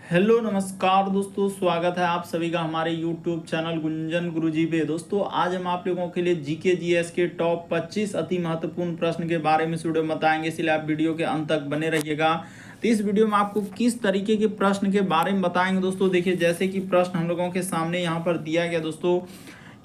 Hello नमस्कार दोस्तों, स्वागत है आप सभी का हमारे YouTube चैनल गुंजन गुरुजी पे। दोस्तों आज हम आप लोगों के लिए जीके जीएस के टॉप 25 अति महत्वपूर्ण प्रश्न के बारे में इस वीडियो में बताएंगे, इसलिए आप वीडियो के अंत तक बने रहिएगा। तो इस वीडियो में आपको किस तरीके के प्रश्न के बारे में बताएंगे दोस्तों। देखिए, जैसे कि प्रश्न हम लोगों के सामने यहाँ पर दिया गया दोस्तों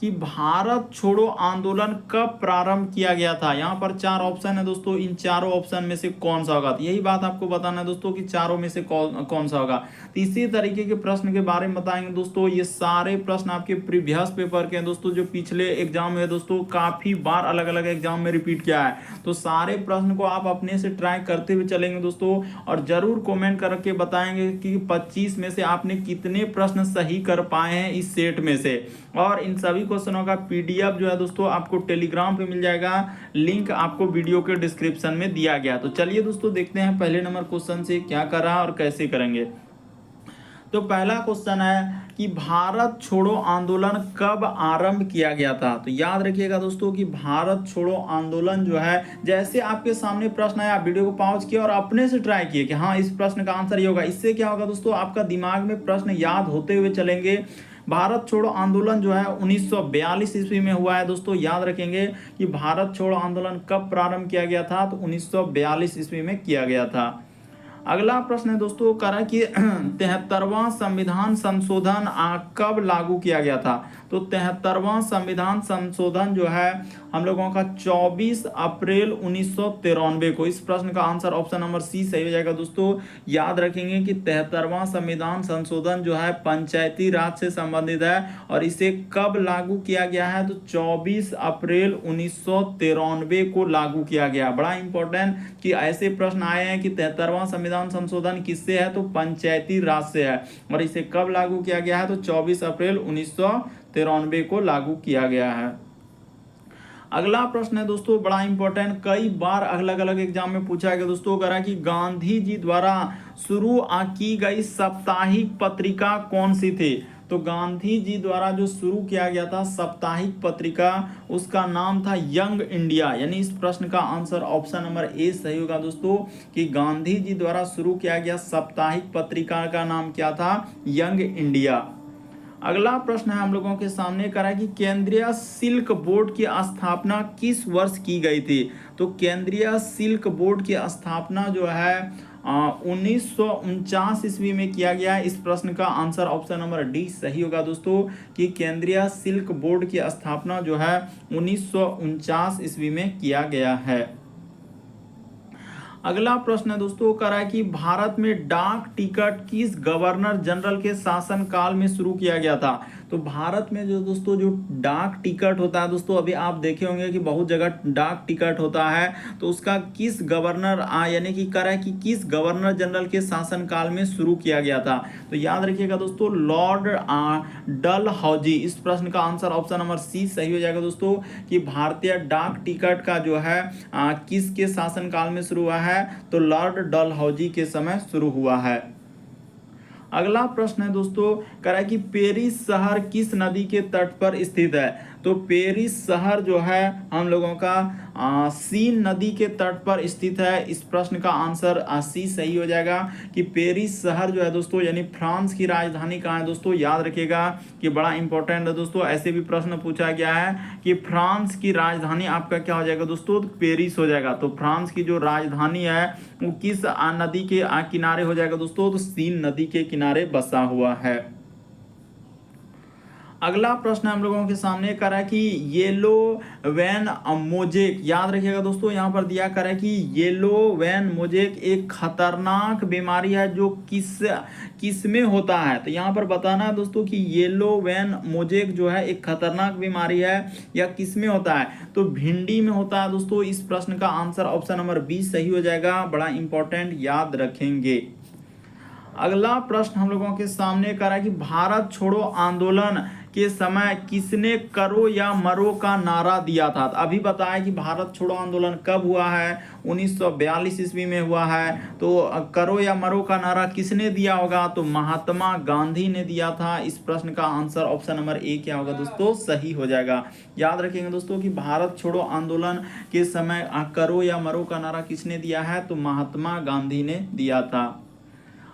कि भारत छोड़ो आंदोलन कब प्रारंभ किया गया था। यहाँ पर चार ऑप्शन है दोस्तों, इन चारों ऑप्शन में से कौन सा होगा। तो यही बात आपको बताना है दोस्तों कि चारों में से कौन सा होगा। तो इसी तरीके के प्रश्न के बारे में बताएंगे दोस्तों। ये सारे प्रश्न आपके प्रीवियस पेपर के हैं दोस्तों, जो पिछले एग्जाम में दोस्तों काफी बार अलग अलग एग्जाम में रिपीट किया है। तो सारे प्रश्न को आप अपने से ट्राई करते हुए चलेंगे दोस्तों, और जरूर कमेंट करके बताएंगे कि 25 में से आपने कितने प्रश्न सही कर पाए हैं इस सेट में से। और इन सभी क्वेश्चनों का पीडीएफ जो है दोस्तों आपको टेलीग्राम पे मिल जाएगा, लिंक आपको वीडियो के डिस्क्रिप्शन में दिया गया। तो चलिए दोस्तों देखते हैं पहले नंबर क्वेश्चन से क्या करा और कैसे करेंगे। तो पहला क्वेश्चन है कि भारत छोड़ो आंदोलन कब आरंभ किया गया था। तो याद रखिएगा दोस्तों कि भारत छोड़ो आंदोलन जो है, जैसे आपके सामने प्रश्न आया आप वीडियो को पॉज किया और अपने से ट्राई किए कि हाँ इस प्रश्न का आंसर ये होगा। इससे क्या होगा दोस्तों, आपका दिमाग में प्रश्न याद होते हुए चलेंगे। भारत छोड़ो आंदोलन जो है 1942 ईस्वी में हुआ है दोस्तों। याद रखेंगे कि भारत छोड़ो आंदोलन कब प्रारंभ किया गया था, तो 1942 ईस्वी में किया गया था। अगला प्रश्न है दोस्तों, करा कि 73वां संविधान संशोधन कब लागू किया गया था। तो 73वां संविधान संशोधन जो है हम लोगों का 24 अप्रैल 1993 को। इस प्रश्न का आंसर ऑप्शन नंबर सी सही हो जाएगा दोस्तों। याद रखेंगे कि 73वां संविधान संशोधन जो है पंचायती राज से संबंधित है, और इसे कब लागू किया गया है, तो 24 अप्रैल 1993 को लागू किया गया। बड़ा इंपॉर्टेंट कि ऐसे प्रश्न आए हैं कि 73वां संविधान संशोधन किससे है, तो पंचायती राज से है, और इसे कब लागू किया गया है, तो 24 अप्रैल 1993 को लागू किया गया है। अगला प्रश्न है दोस्तों बड़ा इंपॉर्टेंट, कई बार अलग अलग एग्जाम में पूछा गया दोस्तों, करा कि गांधी जी द्वारा शुरू की गई साप्ताहिक पत्रिका कौन सी थी। तो गांधी जी द्वारा जो शुरू किया गया था साप्ताहिक पत्रिका, उसका नाम था यंग इंडिया। यानी इस प्रश्न का आंसर ऑप्शन नंबर ए सही होगा दोस्तों, कि गांधी जी द्वारा शुरू किया गया साप्ताहिक पत्रिका का नाम क्या था, यंग इंडिया। अगला प्रश्न है हम लोगों के सामने करा कि केंद्रीय सिल्क बोर्ड की स्थापना किस वर्ष की गई थी। तो केंद्रीय सिल्क बोर्ड की स्थापना जो है 1949 ईस्वी में किया गया है। इस प्रश्न का आंसर ऑप्शन नंबर डी सही होगा दोस्तों, कि केंद्रीय सिल्क बोर्ड की स्थापना जो है 1949 ईस्वी में किया गया है। अगला प्रश्न है दोस्तों, करा कि भारत में डाक टिकट किस गवर्नर जनरल के शासन काल में शुरू किया गया था। तो भारत में जो दोस्तों जो डाक टिकट होता है दोस्तों, अभी आप देखे होंगे कि बहुत जगह डाक टिकट होता है, तो उसका किस गवर्नर यानी कि करा कि किस गवर्नर जनरल के शासन काल में शुरू किया गया था। तो याद रखिएगा दोस्तों, लॉर्ड डलहौजी। इस प्रश्न का आंसर ऑप्शन नंबर सी सही हो जाएगा दोस्तों, कि भारतीय डाक टिकट का जो है किसके शासन काल में शुरू हुआ है, तो लॉर्ड डलहौजी के समय शुरू हुआ है। अगला प्रश्न है दोस्तों, करा कि पेरिस शहर किस नदी के तट पर स्थित है। तो पेरिस शहर जो है हम लोगों का सीन नदी के तट पर स्थित है। इस प्रश्न का आंसर सी सही हो जाएगा, कि पेरिस शहर जो है दोस्तों यानी फ्रांस की राजधानी कहाँ है दोस्तों। याद रखिएगा कि बड़ा इंपॉर्टेंट है दोस्तों, ऐसे भी प्रश्न पूछा गया है कि फ्रांस की राजधानी आपका क्या हो जाएगा दोस्तों, तो पेरिस हो जाएगा। तो फ्रांस की जो राजधानी है वो किस नदी के किनारे हो जाएगा दोस्तों, तो सीन नदी के किनारे बसा हुआ है। अगला प्रश्न हम लोगों के सामने करा कि येलो वैन मोजेक। याद रखिएगा दोस्तों, यहाँ पर दिया करा कि येलो वैन मोजेक एक खतरनाक बीमारी है जो किस में होता है। तो यहाँ पर बताना है दोस्तों कि येलो वैन मोजेक जो है एक खतरनाक बीमारी है या किस में होता है, तो भिंडी में होता है दोस्तों। इस प्रश्न का आंसर ऑप्शन नंबर बी सही हो जाएगा। बड़ा इंपॉर्टेंट, याद रखेंगे। अगला प्रश्न हम लोगों के सामने करा कि भारत छोड़ो आंदोलन के समय किसने करो या मरो का नारा दिया था। तो अभी बताया कि भारत छोड़ो आंदोलन कब हुआ है, 1942 ईस्वी में हुआ है। तो करो या मरो का नारा किसने दिया होगा, तो महात्मा गांधी ने दिया था। इस प्रश्न का आंसर ऑप्शन नंबर ए क्या होगा दोस्तों, सही हो जाएगा। याद रखेंगे दोस्तों कि भारत छोड़ो आंदोलन के समय करो या मरो का नारा किसने दिया है, तो महात्मा गांधी ने दिया था।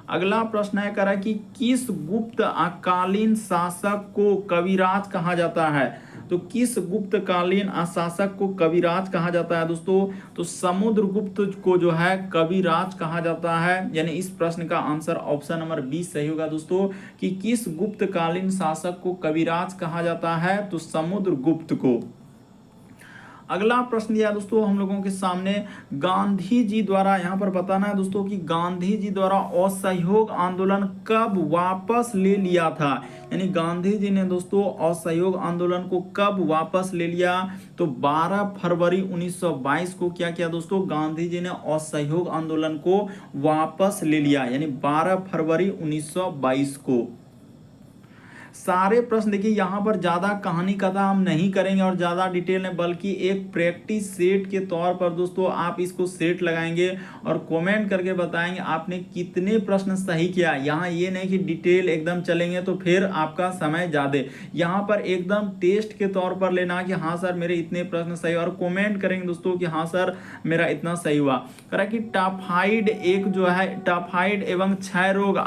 अगला प्रश्न है कह रहा है कि किस गुप्त कालीन शासक को कविराज कहा जाता है? तो किस गुप्त कालीन शासक को कविराज कहा जाता है दोस्तों? तो समुद्रगुप्त को जो है कविराज कहा जाता है। यानी इस प्रश्न का आंसर ऑप्शन नंबर 20 सही होगा दोस्तों, कि किस गुप्त कालीन शासक को कविराज कहा जाता है? तो समुद्रगुप्त को। अगला प्रश्न दिया दोस्तों हम लोगों के सामने, गांधी जी द्वारा, यहाँ पर बताना है दोस्तों कि गांधी जी द्वारा असहयोग आंदोलन कब वापस ले लिया था? यानी गांधी जी ने दोस्तों असहयोग आंदोलन को कब वापस ले लिया? तो 12 फरवरी 1922 को क्या किया दोस्तों? गांधी जी ने असहयोग आंदोलन को वापस ले लिया, यानी 12 फरवरी 1922 को। सारे प्रश्न देखिए यहाँ पर ज़्यादा कहानी कथा हम नहीं करेंगे और ज़्यादा डिटेल में, बल्कि एक प्रैक्टिस सेट के तौर पर दोस्तों आप इसको सेट लगाएंगे और कमेंट करके बताएंगे आपने कितने प्रश्न सही किया। यहाँ ये नहीं कि डिटेल एकदम चलेंगे तो फिर आपका समय ज़्यादा, यहाँ पर एकदम टेस्ट के तौर पर लेना कि हाँ सर मेरे इतने प्रश्न सही, और कमेंट करेंगे दोस्तों कि हाँ सर मेरा इतना सही हुआ। करा कि टाइफाइड एक जो है टाइफाइड एवं क्षय रोग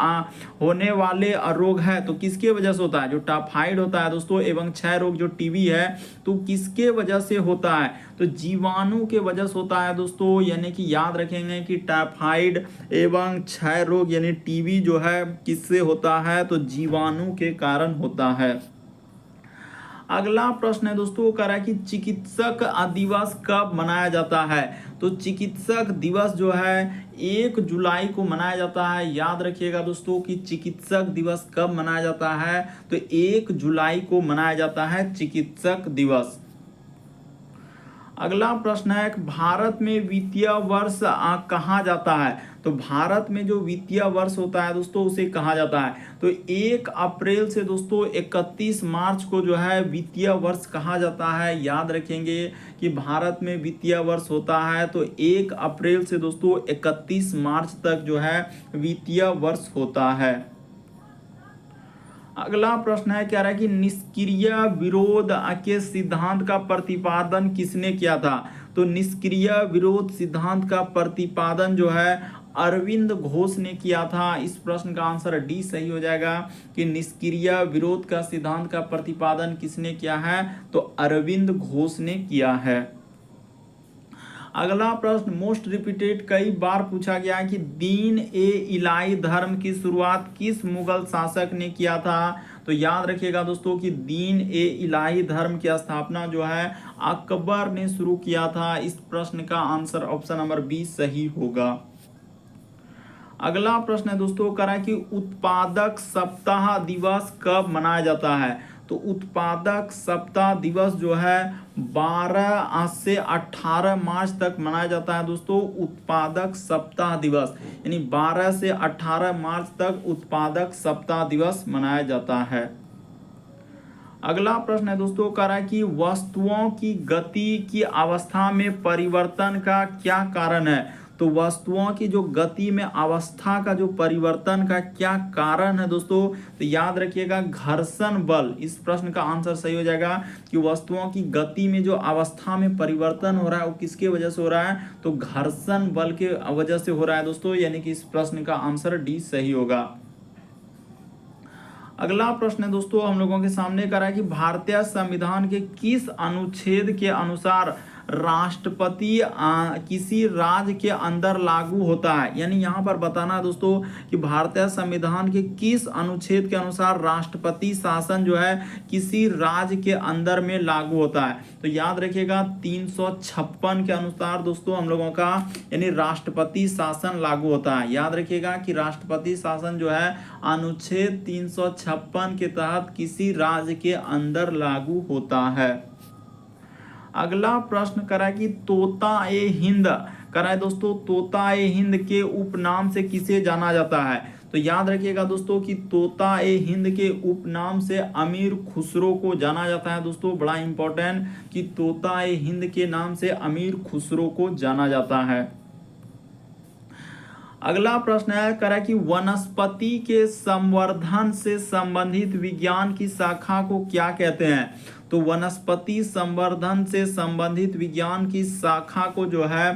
होने वाले रोग है, तो किसके वजह से होता है? जो टाइफाइड होता है दोस्तों एवं क्षय रोग जो टीबी है, तो किसके वजह से होता है? तो जीवाणु के वजह से होता है दोस्तों। यानी कि याद रखेंगे कि टाइफाइड एवं क्षय रोग यानी टीबी जो है किससे होता है? तो जीवाणु के कारण होता है। अगला प्रश्न है दोस्तों कह रहा है कि चिकित्सक दिवस कब मनाया जाता है? तो चिकित्सक दिवस जो है 1 जुलाई को मनाया जाता है। याद रखिएगा दोस्तों कि चिकित्सक दिवस कब मनाया जाता है? तो 1 जुलाई को मनाया जाता है चिकित्सक दिवस। अगला प्रश्न है भारत में वित्तीय वर्ष कहा जाता है? तो भारत में जो वित्तीय वर्ष होता है दोस्तों उसे कहा जाता है। तो 1 अप्रैल से दोस्तों 31 मार्च को जो है वित्तीय वर्ष कहा जाता है। याद रखेंगे कि भारत में वित्तीय वर्ष होता है तो 1 अप्रैल से दोस्तों 31 मार्च तक जो है वित्तीय वर्ष होता है। अगला प्रश्न है कह रहा है कि निष्क्रिय विरोध के सिद्धांत का प्रतिपादन किसने किया था? तो निष्क्रिय विरोध सिद्धांत का प्रतिपादन जो है अरविंद घोष ने किया था। इस प्रश्न का आंसर डी सही हो जाएगा कि निष्क्रिय विरोध का सिद्धांत का प्रतिपादन किसने किया है? तो अरविंद घोष ने किया है। अगला प्रश्न मोस्ट रिपीटेड कई बार पूछा गया है कि दीन ए इलाही धर्म की शुरुआत किस मुगल शासक ने किया था? तो याद रखिएगा दोस्तों कि दीन ए इलाही धर्म की स्थापना जो है अकबर ने शुरू किया था। इस प्रश्न का आंसर ऑप्शन नंबर 20 सही होगा। अगला प्रश्न है दोस्तों कह रहा है कि उत्पादक सप्ताह दिवस कब मनाया जाता है? तो उत्पादक सप्ताह दिवस जो है 12 से 18 मार्च तक मनाया जाता है दोस्तों। उत्पादक सप्ताह दिवस यानी 12 से 18 मार्च तक उत्पादक सप्ताह दिवस मनाया जाता है। अगला प्रश्न है दोस्तों कह रहा है कि वस्तुओं की गति की अवस्था में परिवर्तन का क्या कारण है? तो वस्तुओं की जो गति में अवस्था का जो परिवर्तन का क्या कारण है दोस्तों? तो याद रखिएगा घर्षण बल। इस प्रश्न का आंसर सही हो जाएगा कि वस्तुओं की गति में जो अवस्था में परिवर्तन हो रहा है वो किसके वजह से हो रहा है? तो घर्षण बल के वजह से हो रहा है दोस्तों। यानी कि इस प्रश्न का आंसर डी सही होगा। अगला प्रश्न है दोस्तों हम लोगों के सामने कह रहा है कि भारतीय संविधान के किस अनुच्छेद के अनुसार राष्ट्रपति किसी राज्य के अंदर लागू होता है? यानी यहाँ पर बताना है दोस्तों कि भारतीय संविधान के किस अनुच्छेद के अनुसार राष्ट्रपति शासन जो है किसी राज्य के अंदर में लागू होता है? तो याद रखिएगा 356 के अनुसार दोस्तों हम लोगों का यानी राष्ट्रपति शासन लागू होता है। याद रखिएगा कि राष्ट्रपति शासन जो है अनुच्छेद 356 के तहत किसी राज्य के अंदर लागू होता है। अगला प्रश्न करा कि तोता ए हिंद करा है दोस्तों, तोता ए हिंद के उपनाम से किसे जाना जाता है? तो याद रखिएगा दोस्तों कि तोता ए हिंद के उपनाम से अमीर खुसरो को जाना जाता है दोस्तों। बड़ा इंपॉर्टेंट कि तोता ए हिंद के नाम से अमीर खुसरो को जाना जाता है। अगला प्रश्न है करा कि वनस्पति के संवर्धन से संबंधित विज्ञान की शाखा को क्या कहते हैं? तो वनस्पति संवर्धन से संबंधित विज्ञान की शाखा को जो है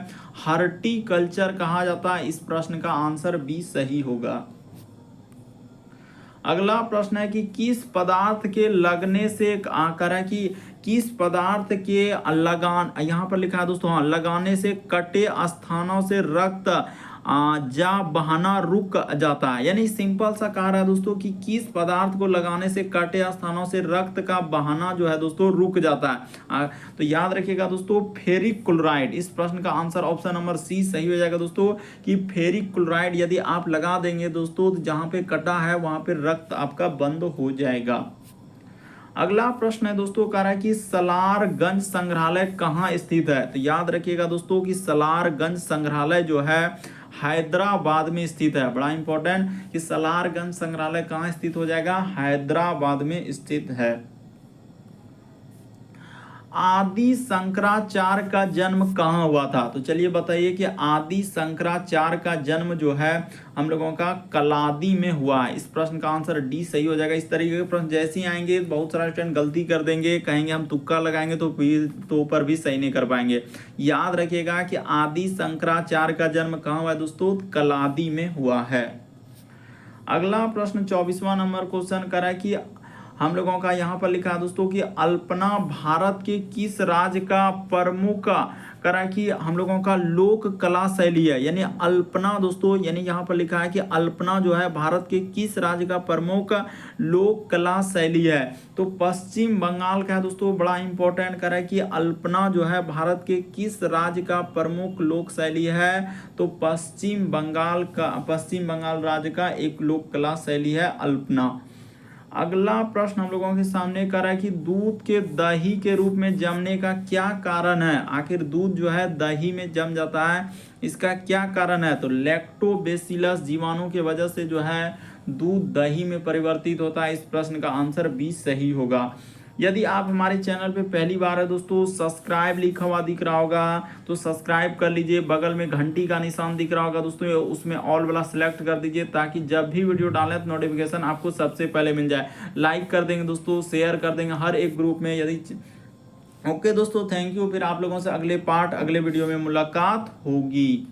हॉर्टिकल्चर कहा जाता है। इस प्रश्न का आंसर बी सही होगा। अगला प्रश्न है कि किस पदार्थ के लगने से करा कि किस पदार्थ के लगान, यहाँ पर लिखा है दोस्तों, हाँ, लगाने से कटे स्थानों से रक्त जा बहाना रुक जाता है। यानी सिंपल सा कह रहा है दोस्तों कि किस पदार्थ को लगाने से कटे स्थानों से रक्त का बहाना जो है दोस्तों रुक जाता है। तो याद रखिएगा दोस्तों, फेरिक क्लोराइड। इस प्रश्न का आंसर ऑप्शन नंबर सी सही हो जाएगा दोस्तों, कि फेरिक क्लोराइड यदि आप लगा देंगे दोस्तों तो जहां पे कटा है वहां पे रक्त आपका बंद हो जाएगा। अगला प्रश्न है दोस्तों, कह रहा है कि सलारगंज संग्रहालय कहाँ स्थित है। तो याद रखिएगा दोस्तों कि सलारगंज संग्रहालय जो है हैदराबाद में स्थित है। बड़ा इंपॉर्टेंट कि सलारगंज संग्रहालय कहाँ स्थित हो जाएगा, हैदराबाद में स्थित है। आदि शंकराचार्य का जन्म कहाँ हुआ था। तो चलिए बताइए कि आदि शंकराचार्य का जन्म जो है हम लोगों का कलादी में हुआ है। इस प्रश्न का आंसर डी सही हो जाएगा। इस तरीके के प्रश्न जैसे ही आएंगे बहुत सारा स्टूडेंट गलती कर देंगे, कहेंगे हम तुक्का लगाएंगे तो ऊपर भी सही नहीं कर पाएंगे। याद रखिएगा कि आदि शंकराचार्य का जन्म कहाँ हुआ है दोस्तों, कलादी में हुआ है। अगला प्रश्न 24वां नंबर क्वेश्चन करा कि हम लोगों का यहाँ पर लिखा है दोस्तों कि अल्पना भारत के किस राज्य का प्रमुख करा कि हम लोगों का लोक कला शैली है। यानी अल्पना दोस्तों, यानी यहाँ पर लिखा है कि अल्पना जो है भारत के किस राज्य का प्रमुख लोक कला शैली है। तो पश्चिम बंगाल का है दोस्तों। बड़ा इंपॉर्टेंट करा कि अल्पना जो है भारत के किस राज्य का प्रमुख लोक शैली है। तो पश्चिम बंगाल राज्य का एक लोक कला शैली है अल्पना। अगला प्रश्न हम लोगों के सामने कर रहा है कि दूध के दही के रूप में जमने का क्या कारण है। आखिर दूध जो है दही में जम जाता है, इसका क्या कारण है। तो लैक्टोबैसिलस जीवाणु की वजह से जो है दूध दही में परिवर्तित होता है। इस प्रश्न का आंसर बी सही होगा। यदि आप हमारे चैनल पे पहली बार है दोस्तों, सब्सक्राइब लिखा हुआ दिख रहा होगा तो सब्सक्राइब कर लीजिए। बगल में घंटी का निशान दिख रहा होगा दोस्तों, उसमें ऑल वाला सिलेक्ट कर दीजिए ताकि जब भी वीडियो डालें तो नोटिफिकेशन आपको सबसे पहले मिल जाए। लाइक कर देंगे दोस्तों, शेयर कर देंगे हर एक ग्रुप में यदि। ओके दोस्तों, थैंक यू। फिर आप लोगों से अगले वीडियो में मुलाकात होगी।